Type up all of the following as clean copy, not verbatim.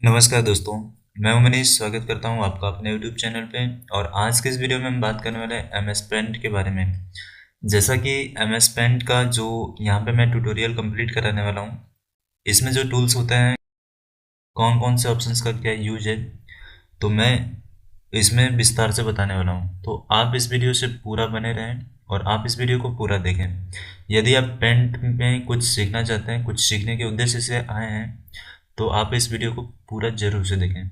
नमस्कार दोस्तों, मैं हूं मनीष। स्वागत करता हूं आपका अपने YouTube चैनल पे। और आज के इस वीडियो में हम बात करने वाले हैं MS पेंट के बारे में। जैसा कि MS पेंट का जो यहाँ पे मैं ट्यूटोरियल कंप्लीट कराने वाला हूँ, इसमें जो टूल्स होते हैं, कौन कौन से ऑप्शंस का क्या यूज है, तो मैं इसमें विस्तार से बताने वाला हूँ। तो आप इस वीडियो से पूरा बने रहें और आप इस वीडियो को पूरा देखें। यदि आप पेंट में कुछ सीखना चाहते हैं, कुछ सीखने के उद्देश्य से आए हैं, तो आप इस वीडियो को पूरा जरूर से देखें।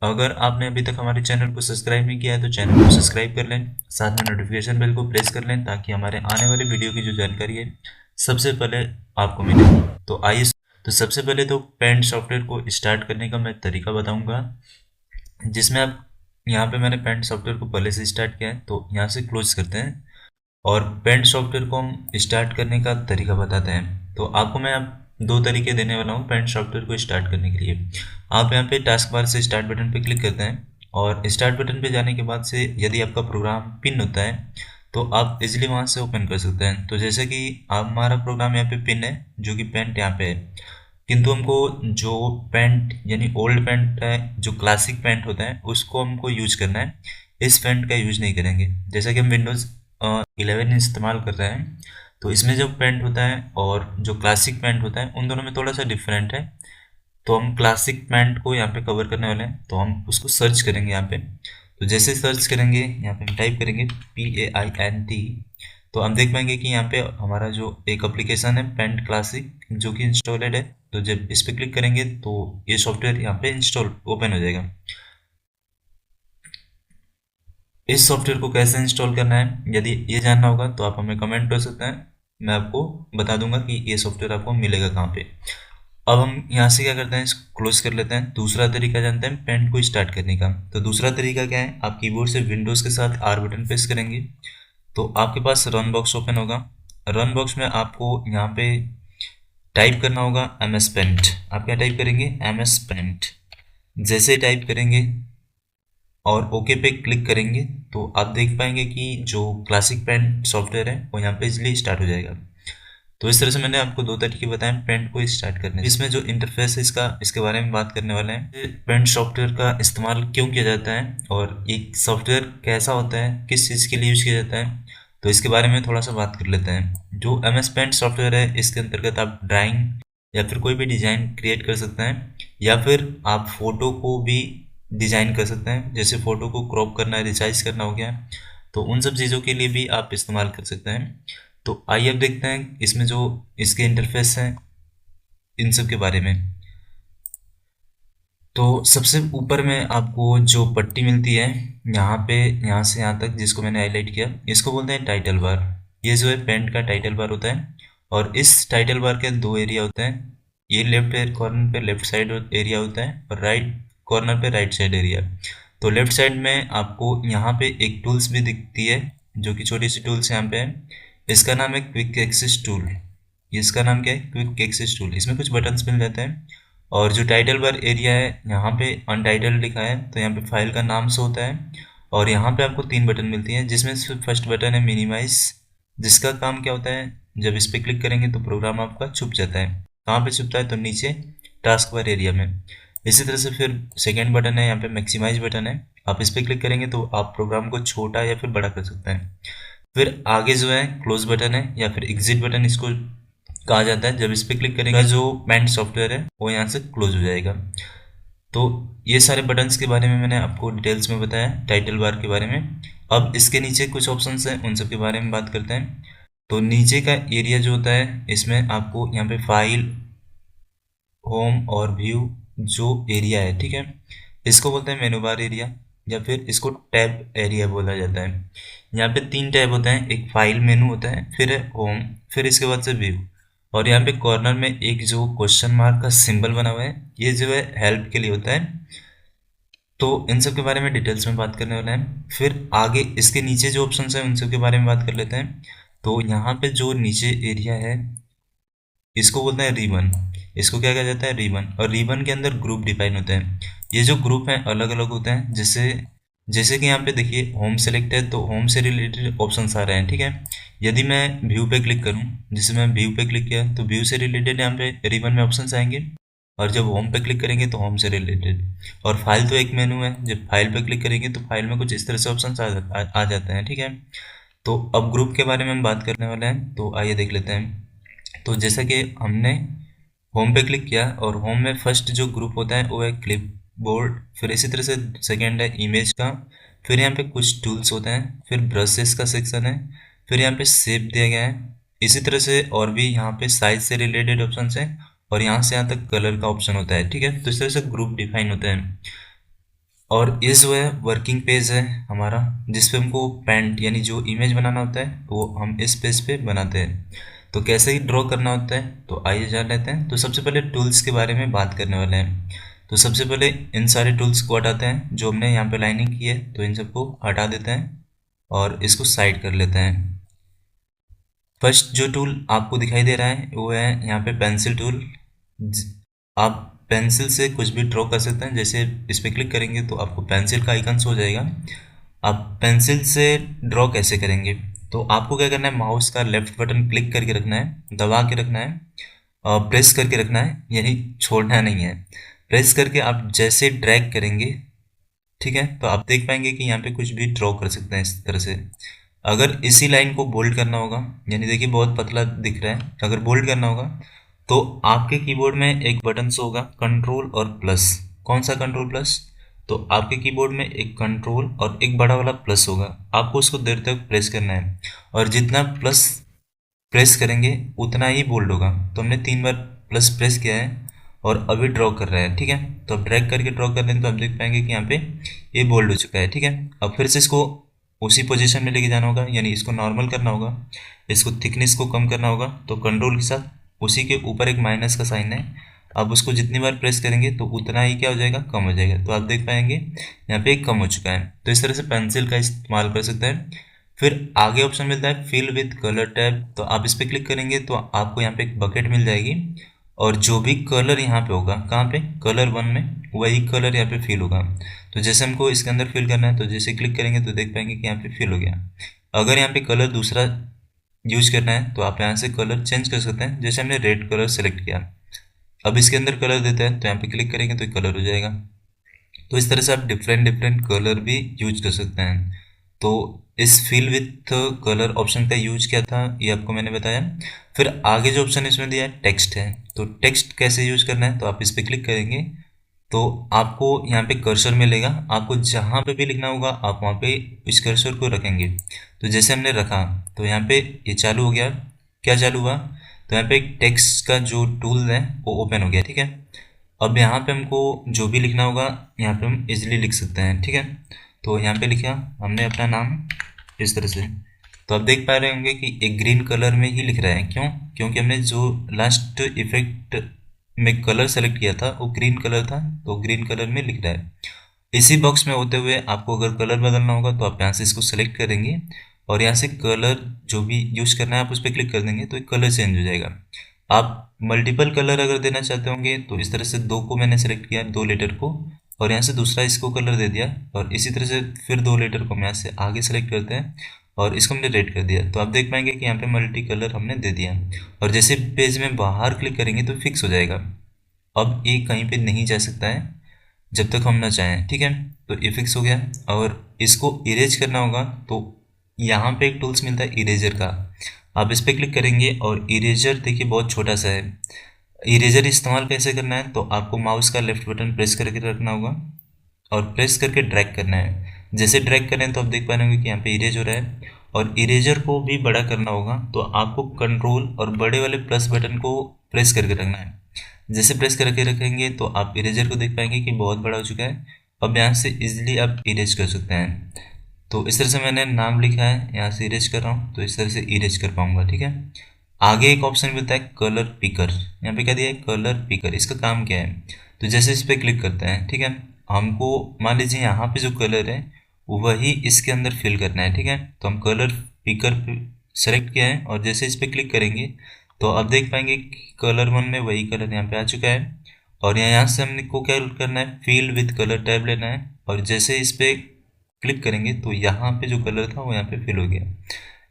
अगर आपने अभी तक हमारे चैनल को सब्सक्राइब नहीं किया है तो चैनल को सब्सक्राइब कर लें, साथ में नोटिफिकेशन बेल को प्रेस कर लें ताकि हमारे आने वाले वीडियो की जो जानकारी है सबसे पहले आपको मिले। तो आइए, तो सबसे पहले तो पेंट सॉफ्टवेयर को स्टार्ट करने का मैं तरीका बताऊंगा, जिसमें आप यहाँ पे मैंने पेंट सॉफ्टवेयर को पहले से स्टार्ट किया है, तो यहाँ से क्लोज करते हैं और पेंट सॉफ्टवेयर को हम स्टार्ट करने का तरीका बताते हैं। तो आपको मैं अब दो तरीके देने वाला हूँ पेंट सॉफ्टवेयर को स्टार्ट करने के लिए। आप यहाँ पे टास्क बार से स्टार्ट बटन पे क्लिक करते हैं और स्टार्ट बटन पे जाने के बाद से यदि आपका प्रोग्राम पिन होता है तो आप इजीली वहाँ से ओपन कर सकते हैं। तो जैसे कि हमारा प्रोग्राम यहाँ पे पिन है, जो कि पेंट यहाँ पे है, किंतु हमको जो पेंट यानी ओल्ड पेंट है, जो क्लासिक पेंट होता है, उसको हमको यूज करना है। इस पेंट का यूज नहीं करेंगे। जैसा कि हम विंडोज़ 11 इस्तेमाल कर रहे हैं, तो इसमें जो पेंट होता है और जो क्लासिक पेंट होता है, उन दोनों में थोड़ा सा डिफरेंट है। तो हम क्लासिक पेंट को यहाँ पे कवर करने वाले हैं, तो हम उसको सर्च करेंगे यहाँ पे। तो जैसे सर्च करेंगे, यहाँ पे हम टाइप करेंगे PAINT, तो हम देख पाएंगे कि यहाँ पे हमारा जो एक एप्लीकेशन है पेंट क्लासिक, जो कि इंस्टॉलेड है। तो जब इस पे क्लिक करेंगे तो ये सॉफ्टवेयर यहाँ पे इंस्टॉल ओपन हो जाएगा। इस सॉफ्टवेयर को कैसे इंस्टॉल करना है, यदि ये जानना होगा तो आप हमें कमेंट कर सकते हैं, मैं आपको बता दूंगा कि ये सॉफ्टवेयर आपको मिलेगा कहाँ पे। अब हम यहाँ से क्या करते हैं, इसको क्लोज कर लेते हैं। दूसरा तरीका जानते हैं पेंट को स्टार्ट करने का। तो दूसरा तरीका क्या है, आप कीबोर्ड से विंडोज के साथ R बटन प्रेस करेंगे तो आपके पास रन बॉक्स ओपन होगा। रन बॉक्स में आपको यहाँ पे टाइप करना होगा MS पेंट। आप क्या टाइप करेंगे, MS पेंट। जैसे टाइप करेंगे और ओके पे क्लिक करेंगे तो आप देख पाएंगे कि जो क्लासिक पेंट सॉफ्टवेयर है वो यहाँ पे इजिली स्टार्ट हो जाएगा। तो इस तरह से मैंने आपको दो तरीके बताए पेंट को स्टार्ट करने। इसमें जो इंटरफेस है इसका, इसके बारे में बात करने वाले हैं। पेंट सॉफ्टवेयर का इस्तेमाल क्यों किया जाता है और एक सॉफ्टवेयर कैसा होता है, किस चीज़ के लिए यूज किया जाता है, तो इसके बारे में थोड़ा सा बात कर लेते हैं। जो MS पेंट सॉफ्टवेयर है, इसके अंतर्गत आप ड्राइंग या फिर कोई भी डिजाइन क्रिएट कर सकते हैं, या फिर आप फोटो को भी डिजाइन कर सकते हैं। जैसे फोटो को क्रॉप करना है, रिसाइज करना हो गया, तो उन सब चीज़ों के लिए भी आप इस्तेमाल कर सकते हैं। तो आइए अब देखते हैं इसमें जो इसके इंटरफेस हैं, इन सब के बारे में। तो सबसे ऊपर में आपको जो पट्टी मिलती है यहाँ पे, यहाँ से यहाँ तक, जिसको मैंने हाईलाइट किया, इसको बोलते हैं टाइटल बार। ये जो है पेंट का टाइटल बार होता है और इस टाइटल बार के दो एरिया होते हैं। ये लेफ्ट कॉर्नर पे लेफ्ट साइड एरिया होता है और राइट कॉर्नर पे राइट साइड एरिया। तो लेफ्ट साइड में आपको यहाँ पे एक टूल्स भी दिखती है, जो कि छोटी सी टूल्स यहाँ पे है। इसका नाम है क्विक एक्सेस टूल। इसका नाम क्या है, क्विक एक्सेस टूल। इसमें कुछ बटन्स मिल जाते हैं। और जो टाइटल बार एरिया है, यहाँ पे अनटाइटल्ड लिखा है, तो यहाँ पे फाइल का नाम से होता है। और यहाँ पे आपको तीन बटन मिलती हैं, जिसमें से फर्स्ट बटन है मिनिमाइज, जिसका काम क्या होता है, जब इस पे क्लिक करेंगे तो प्रोग्राम आपका छुप जाता है। कहाँ पे छुपता है, तो नीचे टास्क बार एरिया में। इसी तरह से फिर सेकेंड बटन है, यहाँ पे मैक्सिमाइज बटन है। आप इस पे क्लिक करेंगे तो आप प्रोग्राम को छोटा या फिर बड़ा कर सकते हैं। फिर आगे जो है क्लोज बटन है या फिर एग्जिट बटन इसको कहा जाता है। जब इस पे क्लिक करेंगे जो पेंट सॉफ्टवेयर है वो यहाँ से क्लोज हो जाएगा। तो ये सारे बटन्स के बारे में मैंने आपको डिटेल्स में बताया, टाइटल बार के बारे में। अब इसके नीचे कुछ ऑप्शंस हैं, उन सब के बारे में बात करते हैं। तो नीचे का एरिया जो होता है, इसमें आपको यहाँ पे फाइल, होम और व्यू जो एरिया है, ठीक है, इसको बोलते हैं मेनू बार एरिया या फिर इसको टैब एरिया बोला जाता है। यहाँ पे तीन टैब होते हैं, एक फाइल मेनू होता है, फिर है होम, फिर इसके बाद से व्यू। और यहाँ पे कॉर्नर में एक जो क्वेश्चन मार्क का सिंबल बना हुआ है, ये जो है हेल्प के लिए होता है। तो इन सब के बारे में डिटेल्स में बात करने वाले हैं। फिर आगे इसके नीचे जो ऑप्शंस हैं उन सब के बारे में बात कर लेते हैं। तो यहाँ पे जो नीचे एरिया है, इसको बोलते हैं रिबन। इसको क्या कहा जाता है, रिबन। और रिबन के अंदर ग्रुप डिफाइन होते हैं। ये जो ग्रुप हैं अलग अलग होते हैं, जैसे जैसे कि यहाँ पे देखिए होम सेलेक्ट है, तो होम से रिलेटेड ऑप्शंस आ रहे हैं, ठीक है। यदि मैं व्यू पे क्लिक करूँ, जैसे मैं व्यू पे क्लिक किया तो व्यू से रिलेटेड यहाँ पे रिबन में ऑप्शंस आएंगे। और जब होम पे क्लिक करेंगे तो होम से रिलेटेड, और फाइल तो एक मेनू है, जब फाइल पे क्लिक करेंगे तो फाइल में कुछ इस तरह से ऑप्शन आ जाते हैं, ठीक है। तो अब ग्रुप के बारे में हम बात करने वाले हैं, तो आइए देख लेते हैं। तो जैसा कि हमने होम पे क्लिक किया, और होम में फर्स्ट जो ग्रुप होता है वो है क्लिप बोर्ड, फिर इसी तरह से सेकेंड है इमेज का, फिर यहाँ पे कुछ टूल्स होते हैं, फिर ब्रशेस का सेक्शन है, फिर यहाँ पे शेप दिया गया है, इसी तरह से और भी यहाँ पे साइज से रिलेटेड ऑप्शन है, और यहाँ से यहाँ तक कलर का ऑप्शन होता है, ठीक है। तो इस तरह से ग्रुप डिफाइन होते हैं। और ये जो है वर्किंग पेज है हमारा, जिसपे हमको पेंट यानी जो इमेज बनाना होता है वो हम इस पेज पे बनाते हैं। तो कैसे ही ड्रॉ करना होता है, तो आइए जान लेते हैं। तो सबसे पहले टूल्स के बारे में बात करने वाले हैं। तो सबसे पहले इन सारे टूल्स को हटाते हैं, जो हमने यहाँ पे लाइनिंग की है तो इन सबको हटा देते हैं और इसको साइड कर लेते हैं। फर्स्ट जो टूल आपको दिखाई दे रहा है वो है यहाँ पे पेंसिल टूल। आप पेंसिल से कुछ भी ड्रॉ कर सकते हैं, जैसे इस पर क्लिक करेंगे तो आपको पेंसिल का आइकन हो जाएगा। आप पेंसिल से ड्रॉ कैसे करेंगे, तो आपको क्या करना है, माउस का लेफ्ट बटन क्लिक करके रखना है, दबा के रखना है, और प्रेस करके रखना है, यानी छोड़ना नहीं है। प्रेस करके आप जैसे ड्रैग करेंगे, ठीक है, तो आप देख पाएंगे कि यहाँ पे कुछ भी ड्रॉ कर सकते हैं इस तरह से। अगर इसी लाइन को बोल्ड करना होगा, यानी देखिए बहुत पतला दिख रहा है, अगर बोल्ड करना होगा तो आपके कीबोर्ड में एक बटन से होगा कंट्रोल और प्लस। कौन सा कंट्रोल प्लस, तो आपके कीबोर्ड में एक कंट्रोल और एक बड़ा वाला प्लस होगा, आपको उसको देर तक प्रेस करना है, और जितना प्लस प्रेस करेंगे उतना ही बोल्ड होगा। तो हमने 3 बार प्लस प्रेस किया है और अभी ड्रॉ कर रहा है, ठीक है। तो अब ड्रैग करके ड्रॉ कर लें तो आप देख पाएंगे कि यहाँ पे ये बोल्ड हो चुका है, ठीक है। अब फिर से इसको उसी पोजीशन में लेके जाना होगा, यानी इसको नॉर्मल करना होगा, इसको थिकनेस को कम करना होगा, तो कंट्रोल के साथ उसी के ऊपर एक माइनस का साइन है, अब उसको जितनी बार प्रेस करेंगे तो उतना ही क्या हो जाएगा, कम हो जाएगा। तो आप देख पाएंगे यहाँ पे कम हो चुका है। तो इस तरह से पेंसिल का इस्तेमाल कर सकते हैं। फिर आगे ऑप्शन मिलता है फिल विद कलर टैब, तो आप इस पर क्लिक करेंगे तो आपको यहाँ पे एक बकेट मिल जाएगी, और जो भी कलर यहाँ पे होगा, कहाँ पे, कलर 1 में, वही कलर यहाँ पे फिल होगा। तो जैसे हमको इसके अंदर फिल करना है, तो जैसे क्लिक करेंगे तो देख पाएंगे कि यहाँ पे फिल हो गया। अगर यहाँ पे कलर दूसरा यूज करना है तो आप यहाँ से कलर चेंज कर सकते हैं, जैसे हमने रेड कलर सेलेक्ट किया, अब इसके अंदर कलर देते हैं तो यहाँ पे क्लिक करेंगे तो कलर हो जाएगा। तो इस तरह से आप डिफरेंट डिफरेंट कलर भी यूज कर सकते हैं। तो इस फिल विथ कलर ऑप्शन का यूज क्या था ये आपको मैंने बताया। फिर आगे जो ऑप्शन इसमें दिया है टेक्स्ट है, तो टेक्स्ट कैसे यूज करना है, तो आप इस पर क्लिक करेंगे तो आपको यहाँ पे कर्सर मिलेगा, आपको जहाँ पे भी लिखना होगा आप वहाँ पे इस कर्सर को रखेंगे। तो जैसे हमने रखा तो यहाँ पे ये चालू हो गया। क्या चालू हुआ, तो यहाँ पे एक टेक्स्ट का जो टूल है वो ओपन हो गया, ठीक है। अब यहाँ पे हमको जो भी लिखना होगा यहाँ पे हम इजीली लिख सकते हैं, ठीक है। तो यहाँ पे लिखा हमने अपना नाम इस तरह से, तो आप देख पा रहे होंगे कि एक ग्रीन कलर में ही लिख रहा है, क्यों, क्योंकि हमने जो लास्ट इफेक्ट में कलर सेलेक्ट किया था वो ग्रीन कलर था, तो ग्रीन कलर में लिख रहा है। इसी बॉक्स में होते हुए आपको अगर कलर बदलना होगा तो आप यहाँ से इसको सेलेक्ट करेंगे, और यहाँ से कलर जो भी यूज करना है आप उस पर क्लिक कर देंगे तो कलर चेंज हो जाएगा। आप मल्टीपल कलर अगर देना चाहते होंगे तो इस तरह से 2 को मैंने सेलेक्ट किया, 2 लेटर को, और यहाँ से दूसरा इसको कलर दे दिया, और इसी तरह से फिर 2 लेटर को हम यहाँ से आगे सेलेक्ट करते हैं और इसको हमने रेड कर दिया, तो आप देख पाएंगे कि यहाँ पे मल्टी कलर हमने दे दिया। और जैसे पेज में बाहर क्लिक करेंगे तो फिक्स हो जाएगा, अब ये कहीं पे नहीं जा सकता है जब तक हम ना चाहें, ठीक है। तो ये फिक्स हो गया। और इसको इरेज करना होगा तो यहाँ पे एक टूल्स मिलता है इरेजर का, आप इस पर क्लिक करेंगे, और इरेजर देखिए बहुत छोटा सा है। इरेजर इस्तेमाल कैसे करना है, तो आपको माउस का लेफ्ट बटन प्रेस करके रखना होगा और प्रेस करके ड्रैग करना है। जैसे ड्रैग करें तो आप देख पा रहे होंगे कि यहाँ पे इरेज हो रहा है, और इरेजर को भी बड़ा करना होगा तो आपको कंट्रोल और बड़े वाले प्लस बटन को प्रेस करके रखना है। जैसे प्रेस करके रखेंगे तो आप इरेजर को देख पाएंगे कि बहुत बड़ा हो चुका है, अब यहाँ से इजीली आप इरेज कर सकते हैं। तो इस तरह से मैंने नाम लिखा है, यहाँ से इरेज कर रहा हूँ तो इस तरह से इरेज कर पाऊंगा, ठीक है। आगे एक ऑप्शन मिलता है कलर पिकर, यहाँ पे क्या दिया है कलर पिकर, इसका काम क्या है, तो जैसे इस पर क्लिक करते हैं, ठीक है, हमको मान लीजिए यहाँ पे जो कलर है वही इसके अंदर फिल करना है, ठीक है। तो हम कलर पिकर सेलेक्ट किया है, और जैसे इस पर क्लिक करेंगे तो आप देख पाएंगे कलर 1 में वही कलर यहाँ पे आ चुका है। और यहाँ से हमने को क्या करना है, फिल विद कलर टैब लेना है, और जैसे इस पे क्लिक करेंगे तो यहाँ पे जो कलर था वो यहाँ पे फिल हो गया।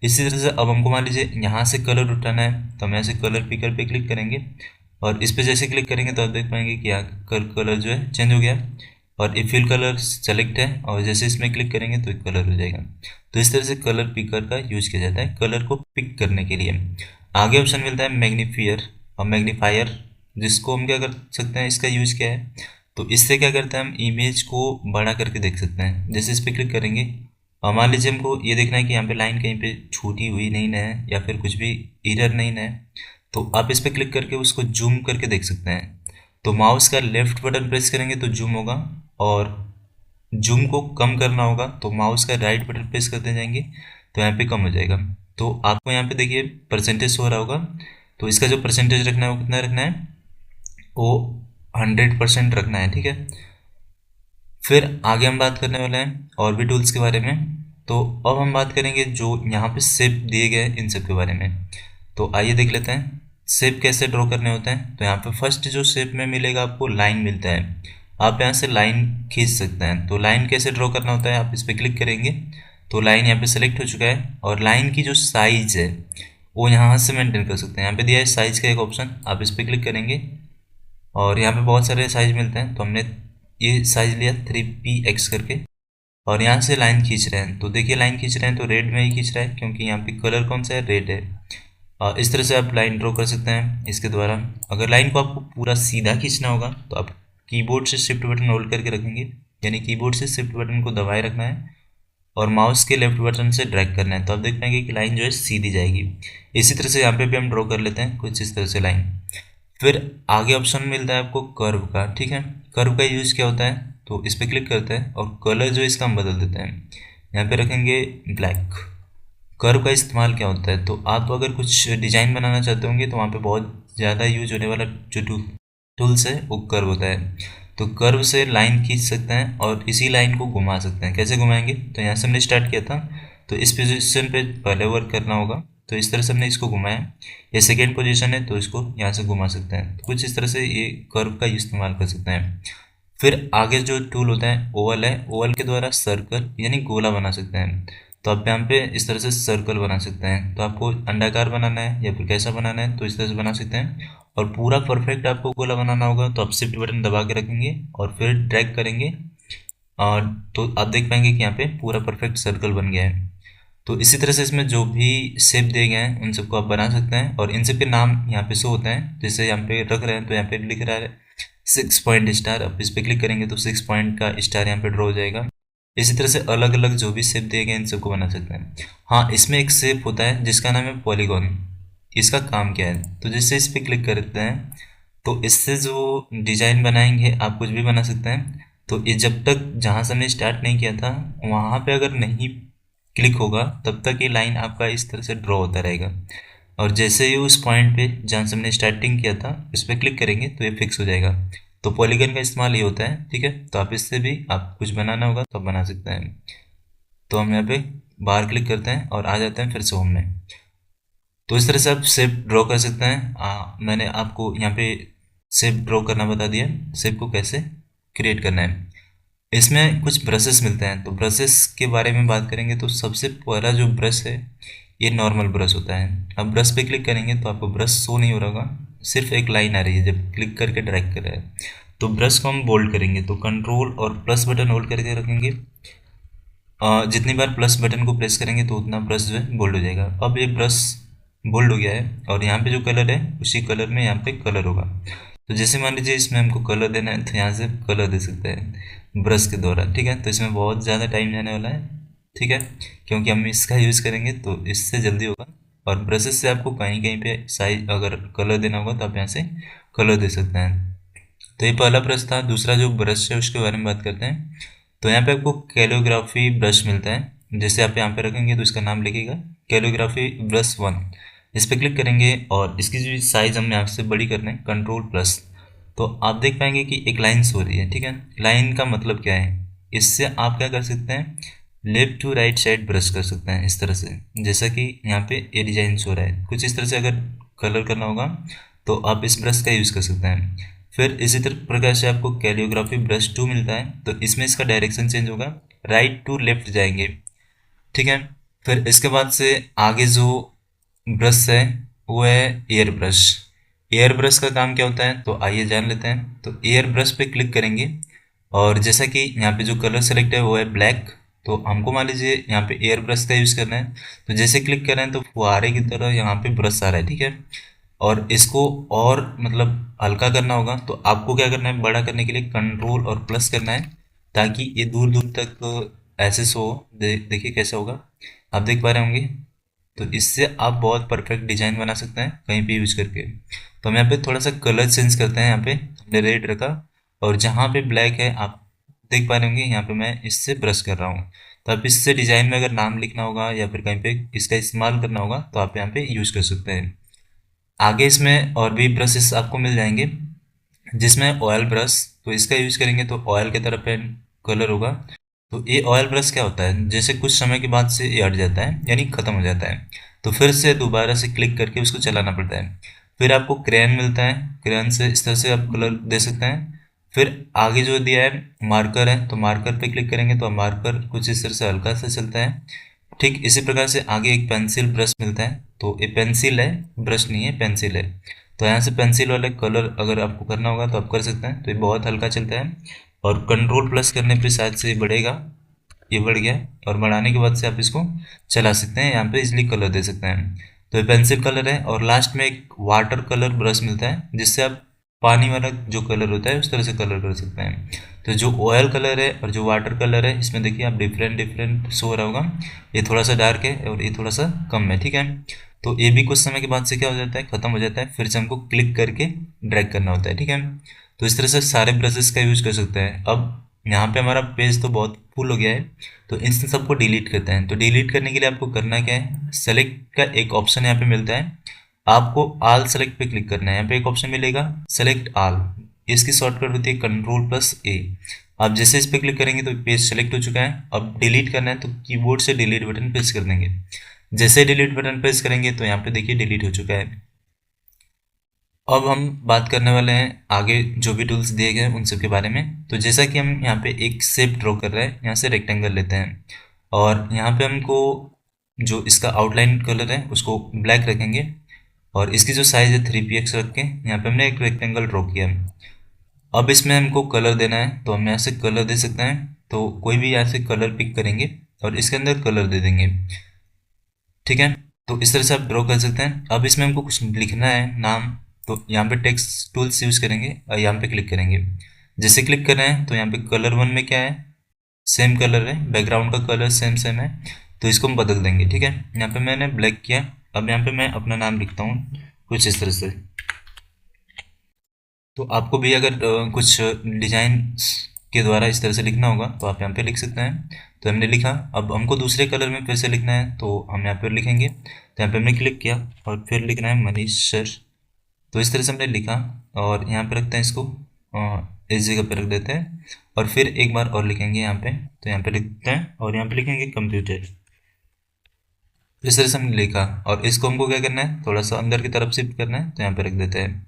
इसी तरह से अब हमको मान लीजिए यहाँ से कलर उठाना है तो हम यहाँ से कलर पिकर पे क्लिक करेंगे, और इस पे जैसे क्लिक करेंगे तो आप देख पाएंगे कि यहाँ कलर जो है चेंज हो गया, और ये फिल कलर सेलेक्ट है, और जैसे इसमें क्लिक करेंगे तो एक कलर हो जाएगा। तो इस तरह से कलर पिकर का यूज किया जाता है कलर को पिक करने के लिए। आगे ऑप्शन मिलता है मैग्नीफियर और मैग्नीफायर, जिसको हम क्या कर सकते हैं, इसका यूज क्या है, तो इससे क्या करते हैं, हम इमेज को बड़ा करके देख सकते हैं। जैसे इस पर क्लिक करेंगे और मान लीजिए हमको ये देखना है कि यहाँ पे लाइन कहीं पे छूटी हुई नहीं ना है, या फिर कुछ भी एरर नहीं ना है, तो आप इस पर क्लिक करके उसको जूम करके देख सकते हैं। तो माउस का लेफ्ट बटन प्रेस करेंगे तो जूम होगा, और जूम को कम करना होगा तो माउस का राइट बटन प्रेस करते जाएंगे तो यहाँ पे कम हो जाएगा। तो आपको यहाँ पे देखिए परसेंटेज हो रहा होगा, तो इसका जो परसेंटेज रखना है वो कितना रखना है, वो 100% रखना है, ठीक है। फिर आगे हम बात करने वाले हैं और भी टूल्स के बारे में। तो अब हम बात करेंगे जो यहाँ पे शेप दिए गए इन सब के बारे में। तो आइए देख लेते हैं शेप कैसे ड्रॉ करने होते हैं। तो यहाँ पे फर्स्ट जो शेप में मिलेगा आपको लाइन मिलता है, आप यहाँ से लाइन खींच सकते हैं। तो लाइन कैसे ड्रॉ करना होता है, आप इस पर क्लिक करेंगे तो लाइन यहाँ पे सेलेक्ट हो चुका है, और लाइन की जो साइज है वो यहाँ से मेंटेन कर सकते हैं। यहाँ पे दिया है साइज का एक ऑप्शन, आप इस पर क्लिक करेंगे और यहाँ पे बहुत सारे साइज मिलते हैं। तो हमने ये साइज लिया 3px करके, और यहाँ से लाइन खींच रहे हैं। तो देखिए लाइन खींच रहे हैं तो रेड में ही खींच रहा है, क्योंकि यहाँ पे कलर कौन सा है, रेड है। और इस तरह से आप लाइन ड्रॉ कर सकते हैं इसके द्वारा। अगर लाइन को आपको पूरा सीधा खींचना होगा तो आप कीबोर्ड से शिफ्ट बटन होल्ड करके रखेंगे, यानी कीबोर्ड से शिफ्ट बटन को दबाए रखना है और माउस के लेफ्ट बटन से ड्रैग करना है, तो आप देख पाएंगे कि लाइन जो है सीधी जाएगी। इसी तरह से यहाँ पे भी हम ड्रॉ कर लेते हैं कुछ इस तरह से लाइन। फिर आगे ऑप्शन मिलता है आपको कर्व का, ठीक है। कर्व का यूज क्या होता है, तो इस पर क्लिक करते हैं और कलर जो इसका हम बदल देते हैं, यहाँ पे रखेंगे ब्लैक। कर्व का इस्तेमाल क्या होता है, तो आप अगर कुछ डिजाइन बनाना चाहते होंगे तो वहाँ पे बहुत ज़्यादा यूज होने वाला जो टूल्स है वो कर्व होता है। तो कर्व से लाइन खींच सकते हैं और इसी लाइन को घुमा सकते हैं। कैसे घुमाएंगे, तो यहाँ से हमने स्टार्ट किया था, तो इस पोजीशन पे पहले वर्क करना होगा। तो इस तरह से हमने इसको घुमाया, ये सेकेंड पोजीशन है तो इसको यहाँ से घुमा सकते हैं। तो कुछ इस तरह से ये कर्व का इस्तेमाल कर सकते हैं। फिर आगे जो टूल होता है ओवल है, ओवल के द्वारा सर्कल यानी गोला बना सकते हैं। तो आप यहाँ पे इस तरह से सर्कल बना सकते हैं। तो आपको अंडाकार बनाना है या फिर कैसा बनाना है तो इस तरह से बना सकते हैं। और पूरा परफेक्ट आपको गोला बनाना होगा तो आप शिफ्ट बटन दबा के रखेंगे और फिर ड्रैग करेंगे, और तो आप देख पाएंगे कि यहाँ पे पूरा परफेक्ट सर्कल बन गया है। तो इसी तरह से इसमें जो भी शेप दिए गए हैं उन सबको आप बना सकते हैं, और इन सब के नाम यहाँ पे शो होते हैं। जैसे यहाँ पे रख रहे हैं तो यहाँ पे लिख रहा है 6 पॉइंट स्टार, आप इस पर क्लिक करेंगे तो 6 पॉइंट का स्टार यहाँ पे ड्रॉ हो जाएगा। इसी तरह से अलग अलग जो भी शेप दिए गए इन सबको बना सकते हैं। हाँ, इसमें एक शेप होता है जिसका नाम है पॉलीगॉन। इसका काम क्या है, तो जैसे इस पर क्लिक करते हैं तो इससे जो डिजाइन बनाएंगे आप कुछ भी बना सकते हैं। तो ये जब तक जहाँ से हमने स्टार्ट नहीं किया था वहाँ पे अगर नहीं क्लिक होगा तब तक ये लाइन आपका इस तरह से ड्रॉ होता रहेगा, और जैसे ही उस पॉइंट पे जहाँ से हमने स्टार्टिंग किया था इस पर क्लिक करेंगे तो ये फिक्स हो जाएगा। तो पॉलीगन का इस्तेमाल ये होता है, ठीक है। तो आप इससे भी आप कुछ बनाना होगा तो आप बना सकते हैं। तो हम यहाँ पे बाहर क्लिक करते हैं और आ जाते हैं फिर से होम में। तो इस तरह से आप शेप ड्रॉ कर सकते हैं। मैंने आपको यहाँ पे शेप ड्रॉ करना बता दिया, शेप को कैसे क्रिएट करना है। इसमें कुछ ब्रशेस मिलते हैं, तो ब्रशेस के बारे में बात करेंगे तो सबसे पहला जो ब्रश है ये नॉर्मल ब्रश होता है। अब ब्रश पे क्लिक करेंगे तो आपको ब्रश शो नहीं हो रहा होगा, सिर्फ एक लाइन आ रही है जब क्लिक करके ड्रैग कर रहा है। तो ब्रश को हम बोल्ड करेंगे तो कंट्रोल और प्लस बटन होल्ड करके रखेंगे। जितनी बार प्लस बटन को प्रेस करेंगे तो उतना ब्रश जो है बोल्ड हो जाएगा। अब ये ब्रश बोल्ड हो गया है और यहाँ पे जो कलर है उसी कलर में यहाँ पे कलर होगा। तो जैसे मान लीजिए इसमें हमको कलर देना है तो यहाँ से कलर दे सकते हैं ब्रश के द्वारा, ठीक है। तो इसमें बहुत ज़्यादा टाइम जाने वाला है, ठीक है, क्योंकि हम इसका यूज़ करेंगे तो इससे जल्दी होगा। और ब्रशेस से आपको कहीं कहीं पे साइज अगर कलर देना होगा तो आप यहाँ से कलर दे सकते हैं। तो ये पहला ब्रश था। दूसरा जो ब्रश है उसके बारे में बात करते हैं। तो यहाँ पे आपको कैलियोग्राफी ब्रश मिलता है। जैसे आप यहाँ पे रखेंगे तो इसका नाम लिखिएगा कैलियोग्राफी ब्रश 1। इस पर क्लिक करेंगे और इसकी जो साइज हम यहाँ से बड़ी करना है कंट्रोल प्लस, तो आप देख पाएंगे कि एक लाइन सो रही है, ठीक है। लाइन का मतलब क्या है, इससे आप क्या कर सकते हैं, left to right side brush कर सकते हैं इस तरह से। जैसा कि यहाँ पे ये डिजाइन सो रहा है, कुछ इस तरह से अगर कलर करना होगा तो आप इस ब्रश का यूज़ कर सकते हैं। फिर इसी तरह प्रकार से आपको कैलियोग्राफी ब्रश 2 मिलता है। तो इसमें इसका डायरेक्शन चेंज होगा, राइट टू लेफ्ट जाएंगे, ठीक है। फिर इसके बाद से आगे जो ब्रश है वो है एयर ब्रश। एयर ब्रश का काम क्या होता है, तो आइए जान लेते हैं। तो एयर ब्रश पे क्लिक करेंगे और जैसा कि यहाँ पे जो कलर सेलेक्ट है वो है ब्लैक, तो हमको मान लीजिए यहाँ पे एयर ब्रश का यूज़ करना है। तो जैसे क्लिक करें तो फुहारे की तरह यहाँ पे ब्रश आ रहा है, ठीक है। और इसको और मतलब हल्का करना होगा, तो आपको क्या करना है, बड़ा करने के लिए कंट्रोल और प्लस करना है, ताकि ये दूर दूर तक ऐसे शो हो। देखिए कैसा होगा, आप देख पा रहे होंगे। तो इससे आप बहुत परफेक्ट डिजाइन बना सकते हैं कहीं भी यूज करके। तो हम यहाँ पे थोड़ा सा कलर चेंज करते हैं। यहाँ पे हमने रेड रखा और जहाँ पे ब्लैक है आप देख पा रहे होंगे, यहाँ पे मैं इससे ब्रश कर रहा हूँ। तो आप इससे डिजाइन में अगर नाम लिखना होगा या फिर कहीं पे इसका इस्तेमाल करना होगा तो आप यहाँ पे यूज कर सकते हैं। आगे इसमें और भी ब्रशेस आपको मिल जाएंगे, जिसमें ऑयल ब्रश, तो इसका यूज करेंगे तो ऑयल की तरह पेन कलर होगा। तो ये ऑयल ब्रश क्या होता है, जैसे कुछ समय के बाद से ये हट जाता है यानी खत्म हो जाता है, तो फिर से दोबारा से क्लिक करके उसको चलाना पड़ता है। फिर आपको क्रेयन मिलता है, क्रेयन से इस तरह से आप कलर दे सकते हैं। फिर आगे जो दिया है मार्कर है, तो मार्कर पे क्लिक करेंगे तो मार्कर कुछ इस तरह से हल्का सा चलता है। ठीक इसी प्रकार से आगे एक पेंसिल ब्रश मिलता है, तो ये पेंसिल है, ब्रश नहीं है, पेंसिल है। तो यहाँ से पेंसिल वाले कलर अगर आपको करना होगा तो आप कर सकते हैं। तो ये बहुत हल्का चलता है और कंट्रोल प्लस करने पे शायद से ये बढ़ेगा, ये बढ़ गया। और बढ़ाने के बाद से आप इसको चला सकते हैं, यहाँ पे इजली कलर दे सकते हैं। तो ये पेंसिल कलर है और लास्ट में एक वाटर कलर ब्रश मिलता है, जिससे आप पानी वाला जो कलर होता है उस तरह से कलर कर सकते हैं। तो जो ऑयल कलर है और जो वाटर कलर है, इसमें देखिए आप डिफरेंट डिफरेंट शो हो रहा होगा। ये थोड़ा सा डार्क है और ये थोड़ा सा कम है, ठीक है। तो ये भी कुछ समय के बाद से क्या हो जाता है, खत्म हो जाता है, फिर से हमको क्लिक करके ड्रैग करना होता है, ठीक है। तो इस तरह से सारे ब्रशेस का यूज कर सकते हैं। अब यहाँ पे हमारा पेज तो बहुत फुल हो गया है, तो इन सबको डिलीट करते हैं। तो डिलीट करने के लिए आपको करना क्या है, सेलेक्ट का एक ऑप्शन यहाँ पे मिलता है, आपको आल सेलेक्ट पे क्लिक करना है। यहाँ पे एक ऑप्शन मिलेगा सेलेक्ट आल, इसकी शॉर्टकट होती है कंट्रोल प्लस ए। आप जैसे इस पे क्लिक करेंगे तो पेज सेलेक्ट हो चुका है। अब डिलीट करना है तो कीबोर्ड से डिलीट बटन प्रेस कर देंगे। जैसे डिलीट बटन प्रेस करेंगे तो यहाँ पे देखिए डिलीट हो चुका है। अब हम बात करने वाले हैं आगे जो भी टूल्स दिए गए हैं उन सब के बारे में। तो जैसा कि हम यहाँ पे एक शेप ड्रॉ कर रहे हैं, यहाँ से रेक्टेंगल लेते हैं और यहाँ पे हमको जो इसका आउटलाइन कलर है उसको ब्लैक रखेंगे और इसकी जो साइज है 3px रख के यहाँ पे हमने एक रेक्टेंगल ड्रॉ किया। अब इसमें हमको कलर देना है, तो हम यहाँ से कलर दे सकते हैं। तो कोई भी यहाँ से कलर पिक करेंगे और इसके अंदर कलर दे देंगे, ठीक है। तो इस तरह से आप ड्रॉ कर सकते हैं। अब इसमें हमको कुछ लिखना है नाम, तो यहाँ पे टेक्स्ट टूल्स यूज करेंगे और यहाँ पे क्लिक करेंगे। जैसे क्लिक कर रहे हैं तो यहाँ पे कलर वन में क्या है, सेम कलर है, बैकग्राउंड का कलर सेम सेम है, तो इसको हम बदल देंगे, ठीक है। यहाँ पे मैंने ब्लैक किया। अब यहाँ पे मैं अपना नाम लिखता हूँ कुछ इस तरह से। तो आपको भी अगर कुछ डिजाइन के द्वारा इस तरह से लिखना होगा तो आप यहाँ पे लिख सकते हैं। तो हमने लिखा, अब हमको दूसरे कलर में फिर से लिखना है तो हम यहाँ पे लिखेंगे। तो यहाँ पे हमने क्लिक किया और फिर लिखना है मनीष सर। तो इस तरह से हमने लिखा और यहाँ पे रखते हैं इसको, इस जगह पे रख देते हैं और फिर एक बार और लिखेंगे यहाँ पे। तो यहाँ पे लिखते हैं और यहाँ पे लिखेंगे कंप्यूटर। इस तरह से हमने लिखा और इसको हमको क्या करना है, थोड़ा सा अंदर की तरफ शिफ्ट करना है, तो यहाँ पे रख देते हैं।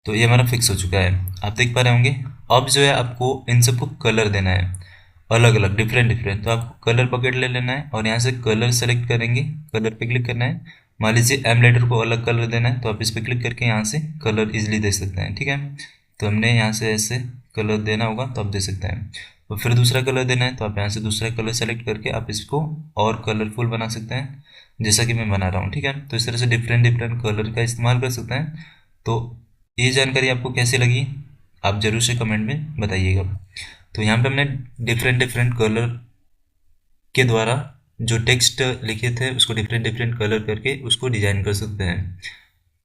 तो ये हमारा फिक्स हो चुका है, आप देख पा रहे होंगे। अब जो है आपको इन सबको कलर देना है, अलग अलग डिफरेंट डिफरेंट। तो आपको कलर पकड़ ले लेना है और यहाँ से कलर सेलेक्ट करेंगे, कलर पे क्लिक करना है। मान लीजिए एम लेटर को अलग कलर देना है तो आप इस पर क्लिक करके यहाँ से कलर इजिली दे सकते हैं, ठीक है। तो हमने यहाँ से ऐसे कलर देना होगा तो आप दे सकते हैं। तो फिर दूसरा कलर देना है तो आप यहाँ से दूसरा कलर सेलेक्ट करके आप इसको और कलरफुल बना सकते हैं, जैसा कि मैं बना रहा हूँ, ठीक है। तो इस तरह से डिफरेंट डिफरेंट कलर का इस्तेमाल कर सकते हैं। तो ये जानकारी आपको कैसी लगी आप जरूर से कमेंट में बताइएगा। तो यहाँ पे हमने डिफरेंट डिफरेंट कलर के द्वारा जो टेक्स्ट लिखे थे उसको डिफरेंट डिफरेंट कलर करके उसको डिजाइन कर सकते हैं।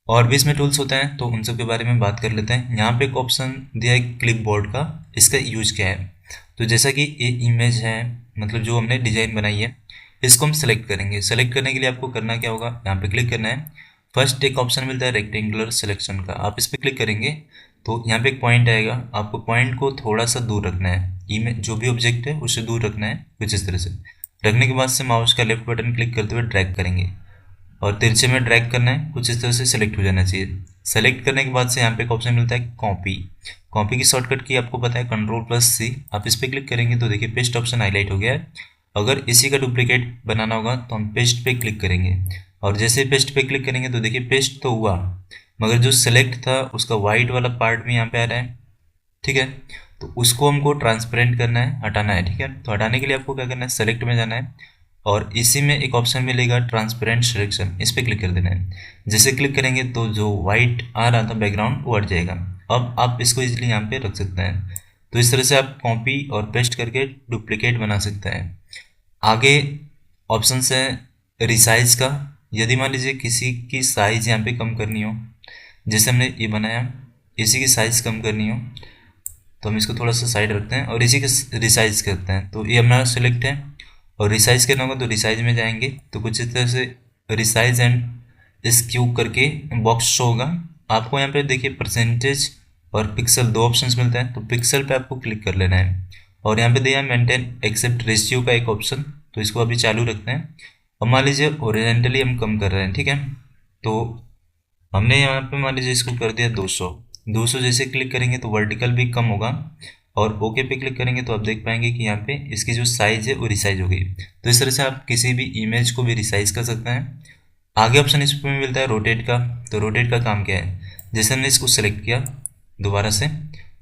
और भी इसमें टूल्स होते हैं तो उन सब के बारे में बात कर लेते हैं। यहाँ पे एक ऑप्शन दिया है क्लिपबोर्ड का, इसका यूज क्या है। तो जैसा कि ये इमेज है, मतलब जो हमने डिजाइन बनाई है, इसको हम सेलेक्ट करेंगे। सेलेक्ट करने के लिए आपको करना क्या होगा, यहाँ पे क्लिक करना है। फर्स्ट एक ऑप्शन मिलता है रेक्टेंगुलर सिलेक्शन का, आप इस पर क्लिक करेंगे तो यहाँ पे एक पॉइंट आएगा, आपको पॉइंट को थोड़ा सा दूर रखना है, इमेज जो भी ऑब्जेक्ट है उससे दूर रखना है कुछ इस तरह से। रखने के बाद से माउस का लेफ्ट बटन क्लिक करते हुए ड्रैग करेंगे और तिरछे में ड्रैग करना है, कुछ इस तरह से सिलेक्ट हो जाना चाहिए। सेलेक्ट करने के बाद से यहाँ पे एक ऑप्शन मिलता है कॉपी। कॉपी की शॉर्टकट की आपको पता है कंट्रोल प्लस सी, आप इस पर क्लिक करेंगे तो देखिए पेस्ट ऑप्शन हाईलाइट हो गया है। अगर इसी का डुप्लीकेट बनाना होगा तो हम पेस्ट पे क्लिक करेंगे और जैसे पेस्ट पे क्लिक करेंगे तो देखिए पेस्ट तो हुआ, मगर जो सेलेक्ट था उसका वाइट वाला पार्ट भी यहाँ पे आ रहा है, ठीक है। तो उसको हमको ट्रांसपेरेंट करना है, हटाना है, ठीक है। तो हटाने के लिए आपको क्या करना है, सेलेक्ट में जाना है और इसी में एक ऑप्शन मिलेगा ट्रांसपेरेंट सिलेक्शन, इस पर क्लिक कर देना है। जैसे क्लिक करेंगे तो जो वाइट आ रहा था बैकग्राउंड वो हट जाएगा। अब आप इसको इजीली यहाँ पे रख सकते हैं। तो इस तरह से आप कॉपी और पेस्ट करके डुप्लीकेट बना सकते हैं। आगे ऑप्शन है रिसाइज का। यदि मान लीजिए किसी की साइज यहाँ पे कम करनी हो, जैसे हमने ये बनाया, इसी की साइज कम करनी हो तो हम इसको थोड़ा सा साइड रखते हैं और इसी के रिसाइज करते हैं। तो ये हमारा सिलेक्ट है और रिसाइज करना होगा तो रिसाइज में जाएंगे तो कुछ इस तरह से रिसाइज एंड स्क्यू करके बॉक्स शो होगा आपको। यहाँ पे देखिए परसेंटेज और पिक्सल दो ऑप्शंस मिलते हैं, तो पिक्सल पे आपको क्लिक कर लेना है और यहाँ पे दिया है मेंटेन एक्सेप्ट रेशियो का एक ऑप्शन, तो इसको अभी चालू रखते हैं। और मान लीजिए ओरिजेंटली हम कम कर रहे हैं, ठीक है। तो हमने यहाँ पे मान लीजिए इसको कर दिया 200। 200 जैसे क्लिक करेंगे तो वर्टिकल भी कम होगा और ओके पे क्लिक करेंगे तो आप देख पाएंगे कि यहाँ पे इसकी जो साइज है वो रिसाइज हो गई। तो इस तरह से आप किसी भी इमेज को भी रिसाइज कर सकते हैं। आगे ऑप्शन इसमें मिलता है रोटेट का। तो रोटेट का काम क्या है, जैसे हमने इसको सेलेक्ट किया दोबारा से